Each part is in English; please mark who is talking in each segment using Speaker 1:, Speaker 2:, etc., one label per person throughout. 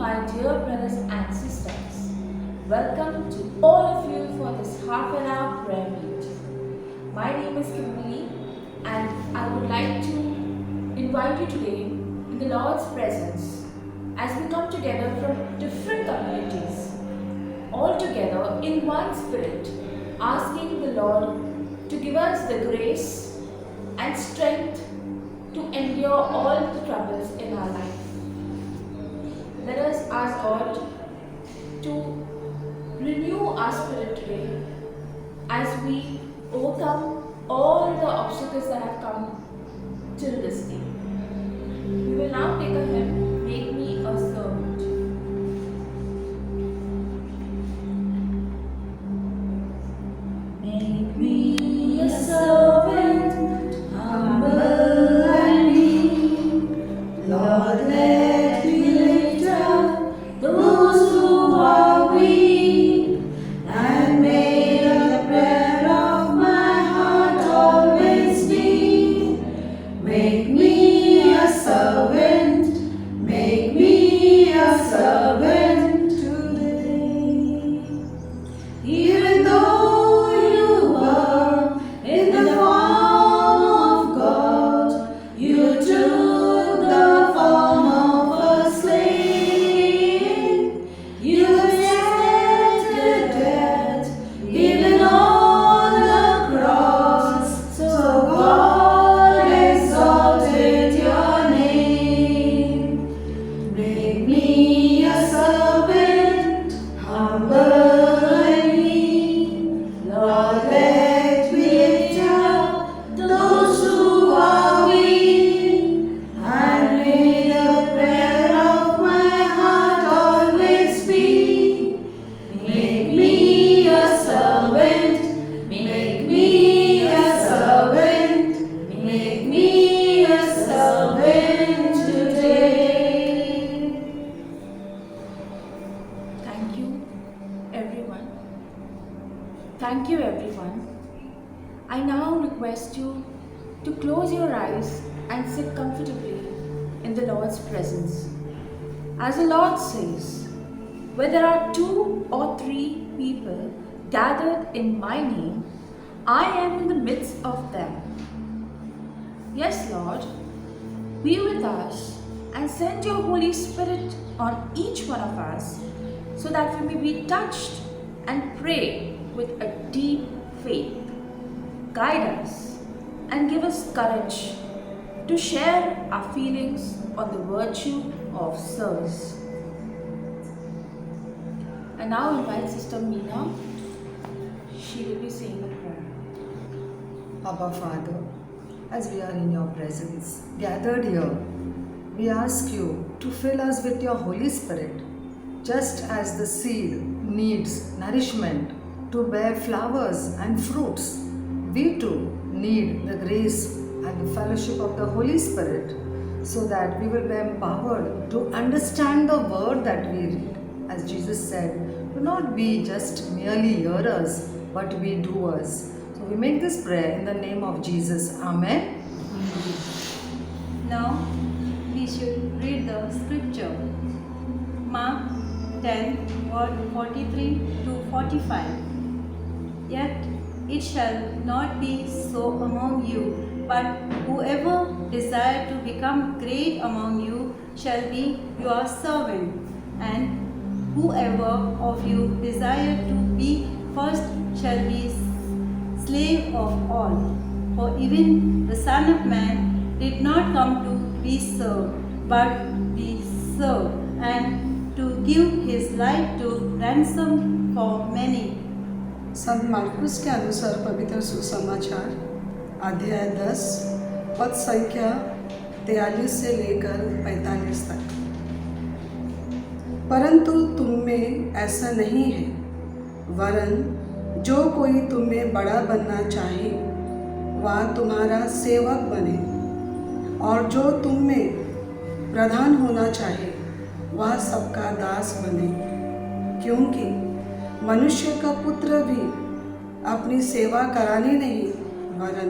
Speaker 1: my dear brothers and sisters. Welcome to all of you for this half an hour prayer meet. My name is Kimberly and I would like to invite you today in the Lord's presence as we come together from different communities, all together in one spirit, asking the Lord to give us the grace and strength to endure all the troubles in our life. Let us ask God to renew our spirit today as we overcome all the obstacles that have come till this day. We will now take a hymn, Make Me a Servant. Make me a servant, humble and meek. Lord, let me lift up those who are weak, and may the prayer of my heart always be. Make me a servant, make me a servant today. Even though you were in the form of God, you took the form of a slave. You accepted death, even on the cross. So God exalted your name. Make me a servant, humble and meek. Lord, let me lift up those who are weak, and may the prayer of my heart always be. Make me a servant, make me a servant, make me a servant today. Thank you, everyone. Thank you, everyone. I now request you to close your eyes and sit comfortably in the Lord's presence. As the Lord says, where there are 2 or 3 people gathered in my name, I am in the midst of them. Yes, Lord, be with us and send your Holy Spirit on each one of us so that we may be touched and pray with a deep faith. Guide us and give us courage to share our feelings on the virtue of service. I now invite Sister Meena. She will be saying a prayer.
Speaker 2: Abba Father, as we are in your presence, gathered here, we ask you to fill us with your Holy Spirit, just as the seed needs nourishment to bear flowers and fruits. We too need the grace and the fellowship of the Holy Spirit so that we will be empowered to understand the word that we read. As Jesus said, do not be just merely hearers, but be doers. So we make this prayer in the name of Jesus. Amen.
Speaker 3: Now we should read the scripture. Mark 10, word 43 to 45. Yet it shall not be so among you, but whoever desire to become great among you shall be your servant, and whoever of you desire to be first shall be slave of all. For even the Son of Man did not come to be served, but be served, and to give his life to ransom for many.
Speaker 4: संत मार्कुस के अनुसार पवित्र सुसमाचार अध्याय 10 पद संख्या 43 से लेकर 45 तक। परंतु तुम में ऐसा नहीं है, वरन जो कोई तुम में बड़ा बनना चाहे वह तुम्हारा सेवक बने, और जो तुम में प्रधान होना चाहे वह सबका दास बने। क्योंकि मनुष्य का पुत्र भी अपनी सेवा कराने नहीं, वरन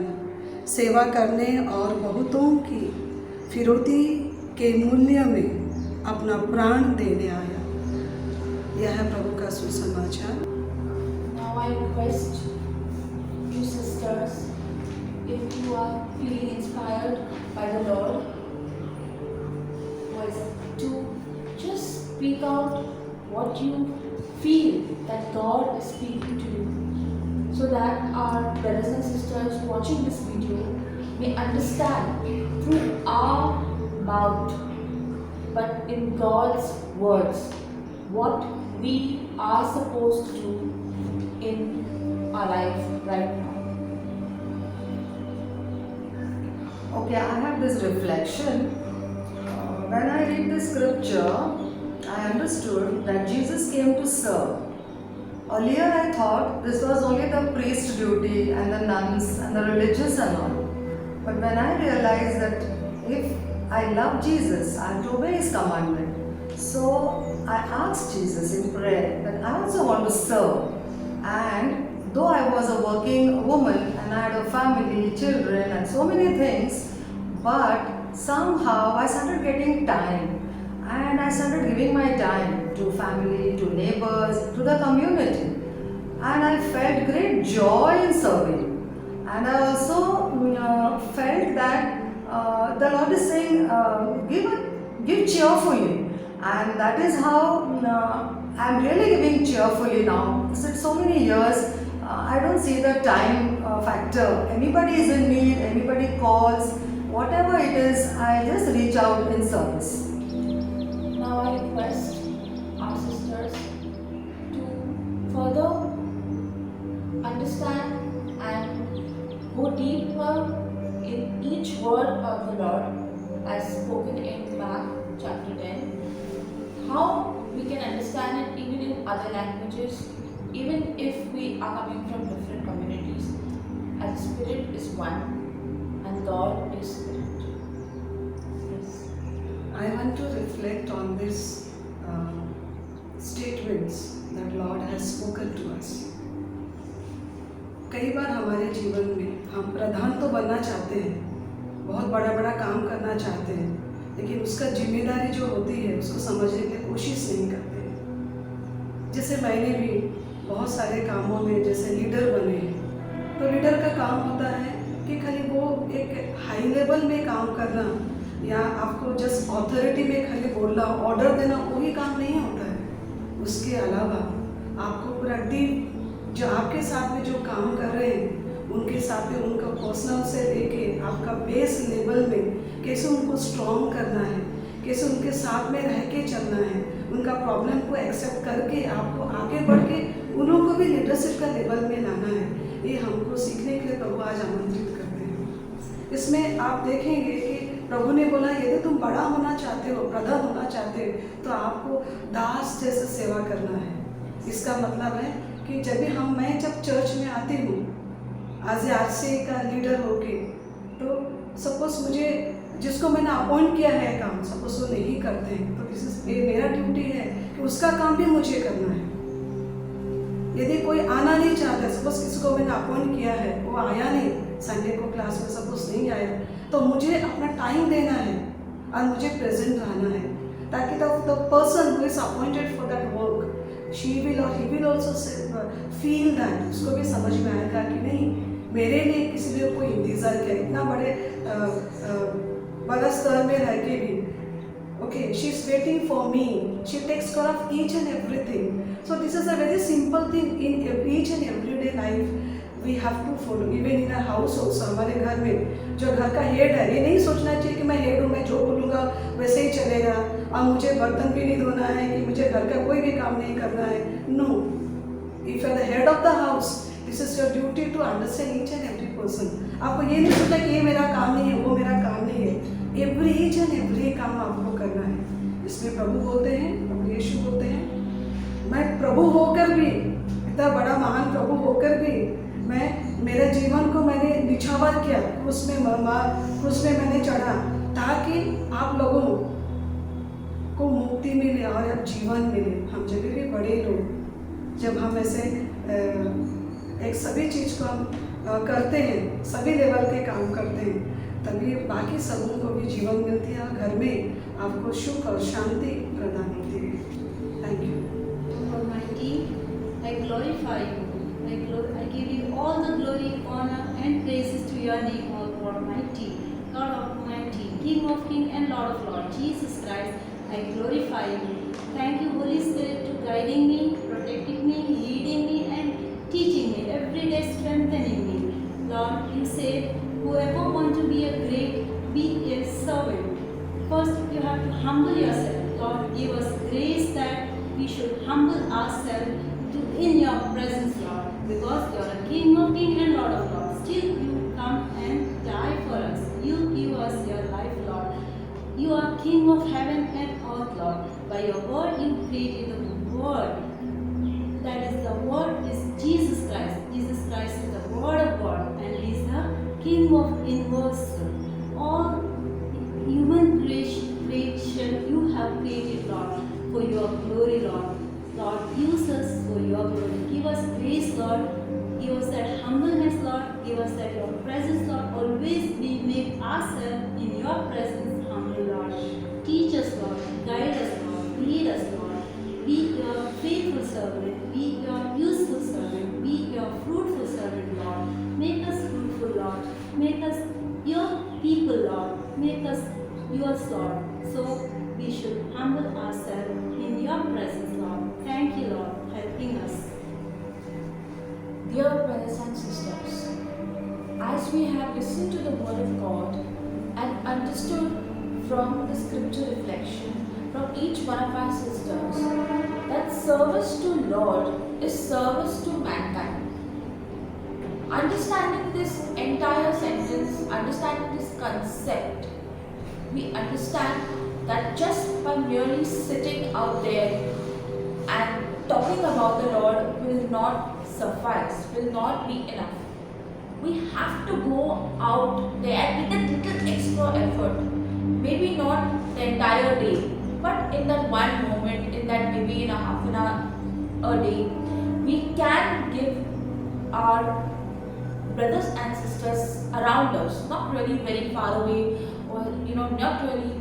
Speaker 4: सेवा करने और बहुतों की फिरौती के मूल्य में अपना प्राण देने आया। यह है प्रभु का सुसमाचार।
Speaker 1: Now I request you sisters, if you are feeling inspired by the Lord, to just speak out what you feel that God is speaking to you, so that our brothers and sisters watching this video may understand through our mouth, but in God's words, what we are supposed to do in our life right now.
Speaker 2: Okay, I have this reflection. When I read the scripture, I understood that Jesus came to serve. Earlier I thought this was only the priest duty and the nuns and the religious and all. But when I realized that if I love Jesus, I have to obey his commandment. So I asked Jesus in prayer that I also want to serve. And though I was a working woman and I had a family, children and so many things, but somehow I started getting time. And I started giving my time to family, to neighbors, to the community. And I felt great joy in serving. And I also felt that the Lord is saying, give cheerfully. And that is how I'm really giving cheerfully now. Since so many years, I don't see the time factor. Anybody is in need, anybody calls, whatever it is, I just reach out in service.
Speaker 1: Now I request our sisters to further understand and go deeper in each word of the Lord as spoken in Mark chapter 10. How we can understand it even in other languages, even if we are coming from different communities, as Spirit is one and God is Spirit. Yes.
Speaker 4: I want to reflect on these statements that Lord has spoken to us. कई बार हमारे जीवन में हम प्रधान तो बनना चाहते हैं, बहुत बड़ा बड़ा काम करना चाहते हैं, लेकिन उसका जिम्मेदारी जो होती है उसको समझने की कोशिश नहीं करते। जैसे मैंने भी बहुत सारे कामों में जैसे लीडर बने हैं, तो लीडर का काम होता है कि खाली वो एक हाई लेवल में काम करना या आपको जस्ट अथॉरिटी में खाली बोलना, ऑर्डर देना, वही काम नहीं होता है। उसके अलावा आपको पूरा डीप जो आपके साथ में जो काम कर रहे हैं उनके साथ में उनका पर्सनल से लेके आपका बेस लेवल में कैसे उनको स्ट्रॉन्ग करना है, कैसे उनके साथ में रह के चलना है, उनका प्रॉब्लम को एक्सेप्ट करके आपको आगे बढ़ के उन लोगों को भी लीडरशिप का लेवल में लाना है। ये हमको सीखने के लिए प्रभु आज आमंत्रित करते हैं। इसमें आप देखेंगे कि प्रभु ने बोला यदि तुम बड़ा होना चाहते हो, प्रधान होना चाहते हो, तो आपको दास जैसे सेवा करना है। इसका मतलब है कि मैं जब चर्च में आती हूँ एज ए आरसी का लीडर होके, तो सपोज मुझे जिसको मैंने अपॉइंट किया है काम, सपोज वो नहीं करते हैं, तो इस मेरा ड्यूटी है कि उसका काम भी मुझे करना है। यदि कोई आना नहीं चाहता, सपोज किसी को मैंने अपॉइंट किया है, वो आया नहीं, संडे को क्लास में सपोज नहीं आया, तो मुझे अपना टाइम देना है और मुझे प्रेजेंट रहना है, ताकि the person who is appointed for that work she will or he will also feel that, उसको भी समझ में आएगा कि नहीं मेरे लिए किसी ने कोई इंतज़ार किया, इतना बड़ा स्तर में रह के भी okay, she is waiting for me, she takes care of each and everything. So this is a very simple thing in each and everyday life we have to follow, even in a house also। हमारे घर में जो घर का head है, ये नहीं सोचना चाहिए कि मैं हेड हूँ, मैं जो बोलूँगा वैसे ही चलेगा और मुझे बर्तन भी नहीं धोना है, कि मुझे घर का कोई भी काम नहीं करना है। No, if you are the head of the house, this is your duty to understand each and every person. आपको ये नहीं सोचना कि ये मेरा काम नहीं है, वो मेरा काम नहीं है। ईच एंड एवरी काम आपको करना है। इसमें प्रभु बोलते हैं, प्रभु यीशु बोलते हैं, मैं प्रभु होकर भी, इतना बड़ा महान प्रभु होकर भी मेरे जीवन को मैंने निछावर किया, उसमें मैंने चढ़ा, ताकि आप लोगों को मुक्ति मिले और अब जीवन मिले। हम जब भी बड़े लोग, जब हम ऐसे एक सभी चीज़ को हम करते हैं, सभी लेवल के काम करते हैं, तभी बाकी सबों को भी जीवन मिलती है और घर में आपको सुख और शांति प्रदान होती है। Thank you.
Speaker 3: Almighty, I glorify you. I give you all the glory, honor, and praises to your name, O God Almighty, God Almighty, King of Kings and Lord of Lords, Jesus Christ. I glorify you. Thank you, Holy Spirit, to guiding me, protecting me, leading me, and teaching me every day, strengthening me. Lord, you said, whoever want to be a great, be a servant. First, you have to humble yourself. Lord, give us grace that we should humble ourselves in your presence, Lord, because you are a King of Kings and Lord of Lords. Still, you come and die for us. You give us your life, Lord. You are King of heaven and earth, Lord. By your word, you created the world. That is, the word is Jesus Christ. Jesus Christ is the word of God, and He is the King of universal. All human creation you have created, Lord, for your glory, Lord. Lord, use us for your glory. Give us grace, Lord. Give us that humbleness, Lord. Give us that your presence, Lord. Always we make ourselves in your presence humble, Lord. Teach us, Lord. Guide us, Lord. Lead us, Lord. Be your faithful servant. Be your useful servant. Be your fruitful servant, Lord. Make us fruitful, Lord. Make us your people, Lord. Make us yours, Lord. So we should humble ourselves in your presence, Lord. Thank you, Lord, helping us.
Speaker 1: Dear brothers and sisters, as we have listened to the Word of God and understood from the scripture reflection from each one of our sisters that service to Lord is service to mankind. Understanding this entire sentence, understanding this concept, we understand that just by merely sitting out there and talking about the Lord will not suffice, will not be enough. We have to go out there with a little extra effort. Maybe not the entire day, but in that one moment, in that maybe in a half an hour a day, we can give our brothers and sisters around us, not really very far away or not really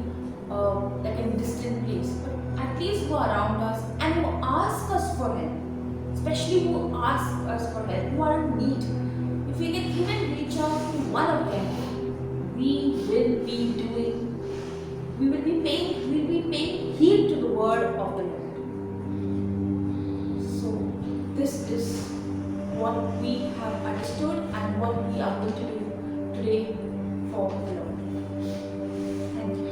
Speaker 1: like in a distant place, but at least who are around us and who ask us for help, especially who ask us for help, who are in need. If we can even reach out to one of them, we will be paying heed to the word of the Lord. So this is what we have understood and what we are going to do today for the Lord. Thank you.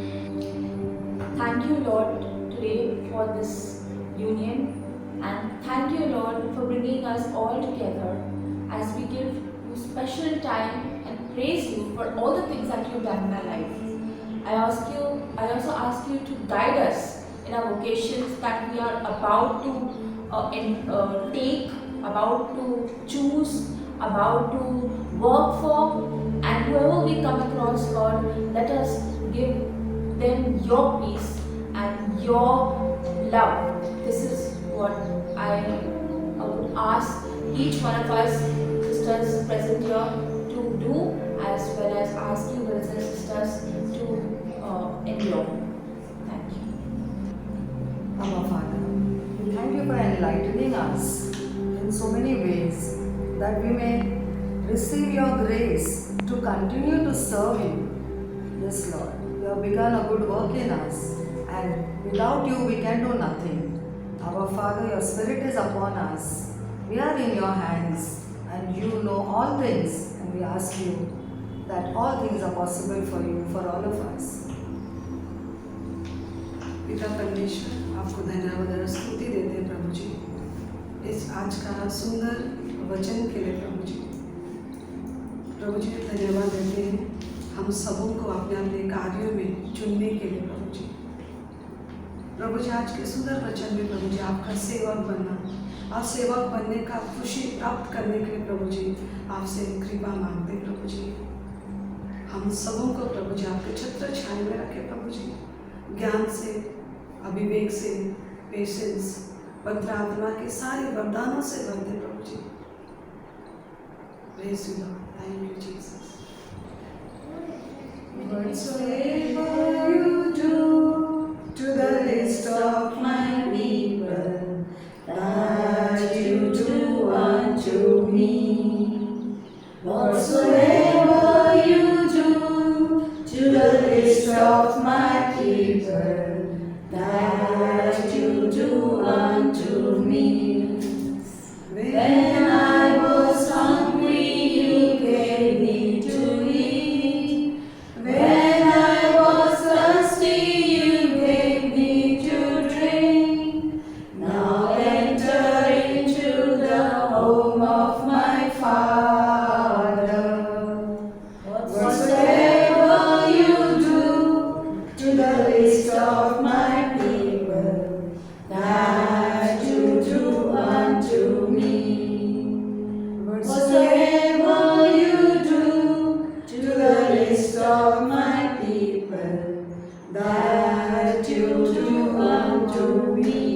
Speaker 1: Thank you, Lord, today for this union, and thank you, Lord, for bringing us all together as we give you special time and praise you for all the things that you've done in our life. I also ask you to guide us in our vocations that we are about to take, about to choose, about to work for, and whoever we come across, Lord, let us give them your peace and your love. This is what I would ask each one of us sisters present here to do, as well as ask you brothers and sisters to endure. Thank you.
Speaker 2: Abba Father, we thank you for enlightening us in so many ways that we may receive your grace to continue to serve you. Yes, Lord, you have begun a good work in us, and without you we can do nothing. Our Father, your Spirit is upon us. We are in your hands, and you know all things, and we ask you that all things are possible for you, for all of us.
Speaker 4: पिता परमेश्वर, आपको धन्यवाद और स्तुति देते हैं प्रभु जी, इस आज का सुंदर वचन के लिए प्रभु जी। प्रभु जी धन्यवाद देते हैं हम सबों को अपने अपने कार्यों में चुनने के लिए प्रभु जी। प्रभु जी आज के सुंदर वचन में प्रभु जी आपका सेवक बनना, आप सेवक बनने का खुशी प्राप्त करने के लिए प्रभु जी आपसे कृपा मांगते हैं प्रभु जी। हम सबों को प्रभु जी आपके छत्र छाया में रखे प्रभु जी, ज्ञान से, अविवेक से, पेशेंस, पवित्र आत्मा के सारे वरदानों से भर दे प्रभु जी। Praise you, Lord. Thank you, Jesus. Whatsoever you do to the least of my people, that you do unto me. Whatsoever you do to the least of my people, that you do unto me. When I was hungry, you gave me to eat. When I was thirsty, you gave me to drink. Now enter into the home of my Father. Whatsoever you do to the least of my people, that you do unto me. Whatsoever you do to the least of my people, that you do unto me.